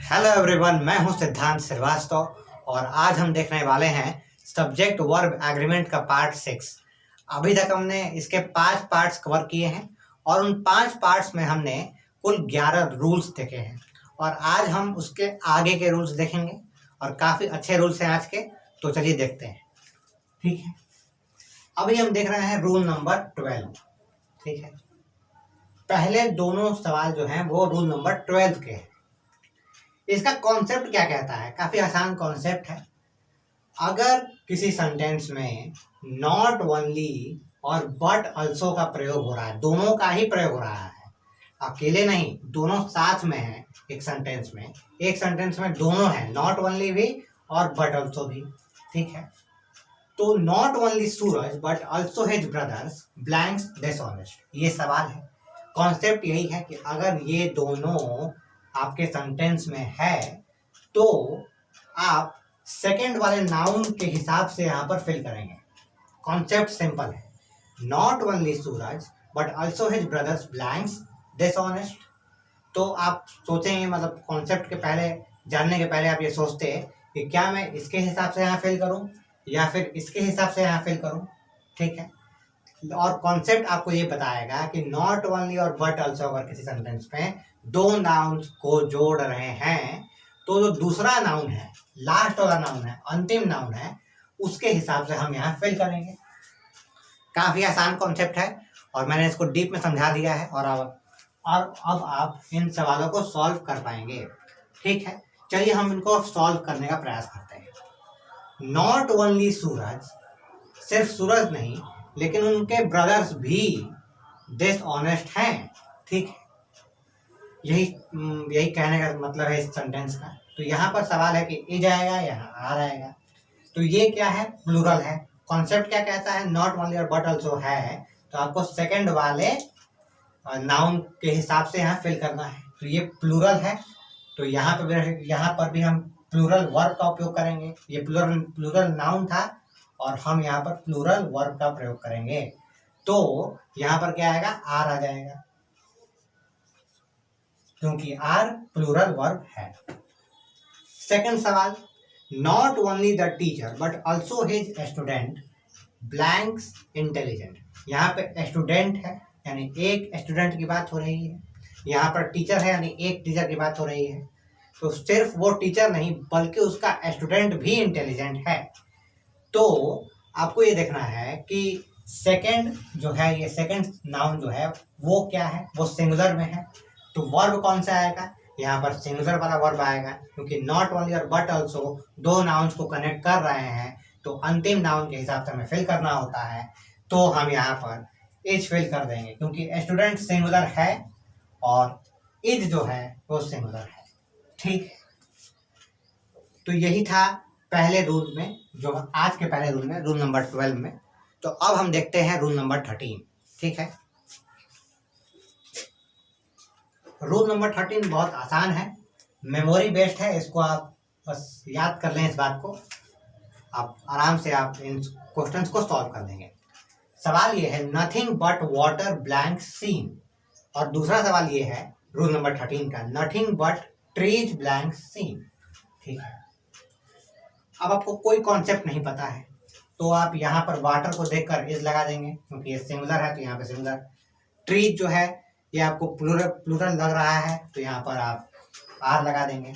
Hello everyone, मैं हूं सिद्धांत श्रीवास्तव और आज हम देखने वाले हैं सब्जेक्ट वर्ब एग्रीमेंट का पार्ट 6। अभी तक हमने इसके 5 पार्ट्स कवर किए हैं और उन 5 पार्ट्स में हमने कुल 11 रूल्स देखे हैं और आज हम उसके आगे के रूल्स देखेंगे और काफ़ी अच्छे रूल्स हैं आज के। तो चलिए देखते हैं। ठीक है, अभी हम देख रहे हैं रूल नंबर 12। ठीक है, पहले दोनों सवाल जो हैं वो रूल नंबर 12 के हैं। इसका कॉन्सेप्ट क्या कहता है? काफी आसान कॉन्सेप्ट है। अगर किसी सेंटेंस में नॉट ओनली और बट अल्सो का प्रयोग हो रहा है, दोनों का ही प्रयोग हो रहा है, अकेले नहीं, दोनों साथ में है। एक सेंटेंस में दोनों है, नॉट ओनली भी और बट अल्सो भी। ठीक है, तो not only Suraj but also his brothers blanks dishonest, ये सवाल है। कॉन्सेप्ट यही है कि अगर ये दोनों आपके सेंटेंस में है तो आप सेकंड वाले नाउन के हिसाब से यहाँ पर फिल करेंगे। कॉन्सेप्ट सिंपल है, not only Suraj but also his brothers blanks dishonest. तो आप सोचेंगे, मतलब कॉन्सेप्ट के पहले जानने के पहले आप ये सोचते हैं कि क्या मैं इसके हिसाब से यहाँ फिल करूँ या फिर इसके हिसाब से यहाँ फिल करूँ। ठीक है, और कॉन्सेप्ट आपको ये बताएगा कि नॉट ओनली और बट अल्सो अगर किसी सेंटेंस में दो नाउन्स को जोड़ रहे हैं तो जो दूसरा नाउन है, लास्ट वाला नाउन है, अंतिम नाउन है, उसके हिसाब से हम यहाँ फिल करेंगे। काफी आसान कॉन्सेप्ट है और मैंने इसको डीप में समझा दिया है और अब आप इन सवालों को सॉल्व कर पाएंगे। ठीक है, चलिए हम इनको सॉल्व करने का प्रयास करते हैं। नॉट ओनली सूरज, सिर्फ सूरज नहीं लेकिन उनके ब्रदर्स भी डिसऑनेस्ट हैं। ठीक है, यही कहने का मतलब है इस सेंटेंस का। तो यहाँ पर सवाल है कि इज आएगा, यहाँ आर आएगा। तो ये क्या है? प्लूरल है। कॉन्सेप्ट क्या कहता है? नॉट ओनली और बट अल्सो है, तो आपको सेकंड वाले नाउन के हिसाब से यहाँ फिल करना है। तो ये प्लूरल है, तो यहाँ पर भी हम प्लूरल वर्ब का उपयोग करेंगे। ये प्लूरल नाउन था और हम यहाँ पर प्लूरल वर्ब का प्रयोग करेंगे। तो यहाँ पर क्या आएगा? आर आ जाएगा, क्योंकि आर प्लूरल वर्ब है। सेकंड सवाल, not only the teacher but also his student blanks intelligent. यहाँ पे स्टूडेंट है यानी एक स्टूडेंट की बात हो रही है, यहाँ पर टीचर है यानी एक टीचर की बात हो रही है। तो सिर्फ वो टीचर नहीं बल्कि उसका स्टूडेंट भी इंटेलिजेंट है। तो आपको ये देखना है कि सेकंड जो है, ये सेकंड नाउन जो है वो क्या है? वो सिंगुलर में है। तो वर्ब कौन सा आएगा? यहाँ पर सिंगुलर वाला वर्ब आएगा, क्योंकि नॉट ओनली और बट अल्सो दो नाउन्स को कनेक्ट कर रहे हैं, तो अंतिम नाउन के हिसाब से हमें फिल करना होता है। तो हम यहाँ पर इज फिल कर देंगे, क्योंकि स्टूडेंट सिंगुलर है और इज जो है वो सिंगुलर है। ठीक, तो यही था पहले रूल में, जो आज के पहले रूल में, रूल नंबर 12 में। तो अब हम देखते हैं रूल नंबर 13। ठीक है, रूल नंबर 13 बहुत आसान है, मेमोरी बेस्ड है। इसको आप बस याद कर लें, इस बात को आप आराम से आप इन क्वेश्चंस को सॉल्व कर देंगे। सवाल ये है, nothing but water blank seen. और दूसरा सवाल ये है रूल नंबर 13 का, nothing but trees blank seen. ठीक है, अब आपको कोई कॉन्सेप्ट नहीं पता है तो आप यहाँ पर वाटर को देखकर इज लगा देंगे, क्योंकि ये सिंगुलर है तो यहाँ पे सिंगुलर। ट्रीज जो है ये आपको प्लूरल लग रहा है तो यहाँ पर आप आर लगा देंगे,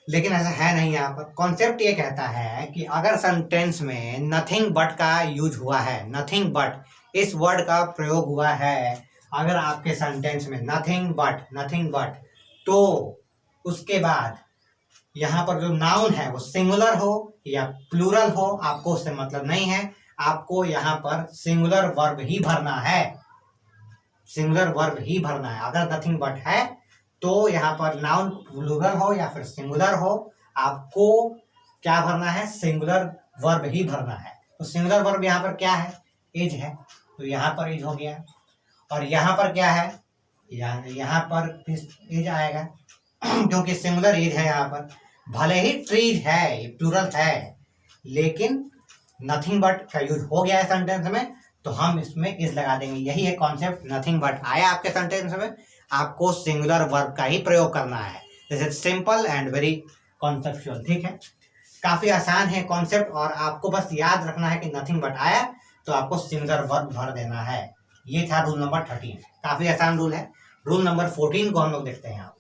लेकिन ऐसा है नहीं। यहाँ पर कॉन्सेप्ट ये कहता है कि अगर सेंटेंस में नथिंग बट का यूज हुआ है, नथिंग बट इस वर्ड का प्रयोग हुआ है, अगर आपके सेंटेंस में नथिंग बट, तो उसके बाद यहाँ पर जो नाउन है वो सिंगुलर हो या प्लूरल हो, आपको उससे मतलब नहीं है। आपको यहाँ पर सिंगुलर वर्ब ही भरना है, सिंगुलर वर्ब ही भरना है। अगर नथिंग बट है तो यहाँ पर नाउन प्लूरल हो या फिर सिंगुलर हो, आपको क्या भरना है? सिंगुलर वर्ब ही भरना है। तो सिंगुलर वर्ब यहाँ पर क्या है? इज है, तो यहाँ पर इज हो गया। और यहाँ पर क्या है? यहाँ पर इज आएगा, क्योंकि सिंगुलर इज है। यहाँ पर भले ही ट्रीज है, ये प्लूरल है, लेकिन नथिंग बट का यूज हो गया है सेंटेंस में, तो हम इसमें इज लगा देंगे। यही है कॉन्सेप्ट। नथिंग बट आया आपके सेंटेंस में, आपको सिंगुलर वर्ब का ही प्रयोग करना है। This is simple and very conceptual. ठीक है, काफी आसान है कॉन्सेप्ट, और आपको बस याद रखना है कि नथिंग बट आया तो आपको सिंगुलर वर्ब भर देना है। ये था रूल नंबर 13, काफी आसान रूल है। रूल नंबर 14 को हम लोग देखते हैं।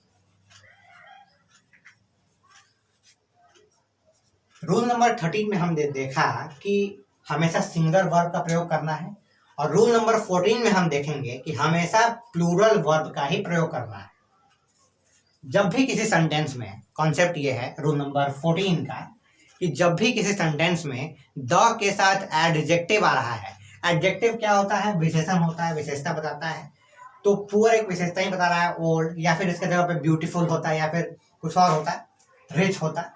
रूल नंबर 13 में हमने देखा कि हमेशा सिंगुलर वर्ब का प्रयोग करना है, और रूल नंबर 14 में हम देखेंगे कि हमेशा प्लूरल वर्ब का ही प्रयोग करना है जब भी किसी सेंटेंस में। कॉन्सेप्ट ये है रूल नंबर 14 का कि जब भी किसी सेंटेंस में द के साथ एडजेक्टिव आ रहा है। एडजेक्टिव क्या होता है? विशेषण होता है, विशेषता बताता है। तो पूरा एक विशेषता ही बता रहा है, ओल्ड, या फिर इसके जगह पे ब्यूटीफुल होता है, या फिर कुछ और होता है, रिच होता है,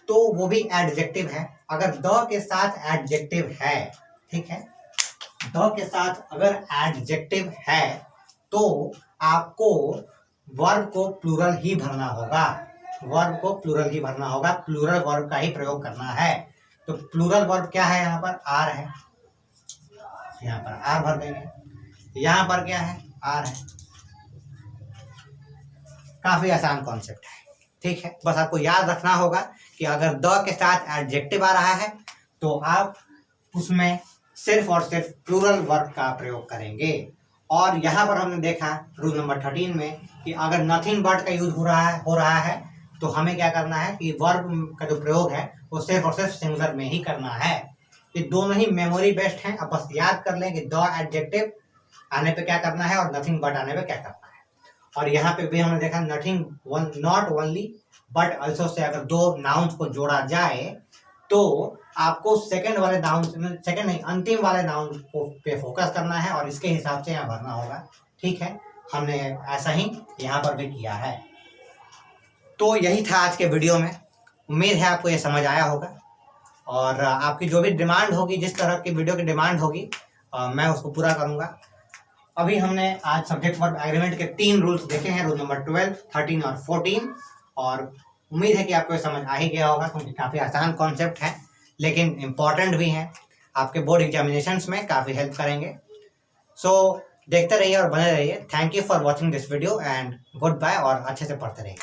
तो वो भी एडजेक्टिव है। अगर द के साथ एडजेक्टिव है, ठीक है, द के साथ अगर एडजेक्टिव है तो आपको वर्ब को प्लूरल ही भरना होगा। वर्ब को प्लूरल ही भरना होगा, प्लूरल वर्ब का ही प्रयोग करना है। तो प्लूरल वर्ब क्या है? यहाँ पर आर है, यहाँ पर आर भर देंगे। यहाँ पर क्या है? आर है। काफी आसान कॉन्सेप्ट है। ठीक है, बस आपको याद रखना होगा कि अगर द के साथ एडजेक्टिव आ रहा है तो आप उसमें सिर्फ और सिर्फ प्लूरल वर्ब का प्रयोग करेंगे। और यहाँ पर हमने देखा रूल नंबर 13 में कि अगर नथिंग बट का यूज हो रहा है तो हमें क्या करना है कि वर्ब का जो प्रयोग है वो सिर्फ और सिर्फ सिंगुलर में ही करना है। ये दोनों ही मेमोरी बेस्ड हैं। अब बस याद कर लें कि द एडजेक्टिव आने पे क्या करना है और नथिंग बट आने पे क्या करना है। और यहाँ पे भी हमने देखा nothing not only but also से अगर दो नाउन्स को जोड़ा जाए तो आपको सेकंड वाले नाउन, सेकंड नहीं, अंतिम वाले नाउन को पे फोकस करना है और इसके हिसाब से यहाँ भरना होगा। ठीक है, हमने ऐसा ही यहाँ पर भी किया है। तो यही था आज के वीडियो में। उम्मीद है आपको ये समझ आया होगा, और आपकी जो भी डिमांड होगी, जिस तरह की वीडियो की डिमांड होगी, मैं उसको पूरा करूँगा। अभी हमने आज सब्जेक्ट वर्ब एग्रीमेंट के 3 रूल्स देखे हैं, रूल नंबर 12, 13 और 14, और उम्मीद है कि आपको समझ आ ही गया होगा, क्योंकि काफ़ी आसान कॉन्सेप्ट है लेकिन इम्पॉर्टेंट भी हैं, आपके बोर्ड एग्जामिनेशंस में काफ़ी हेल्प करेंगे। सो देखते रहिए और बने रहिए। Thank you for watching this video and good bye, और अच्छे से पढ़ते रहिए।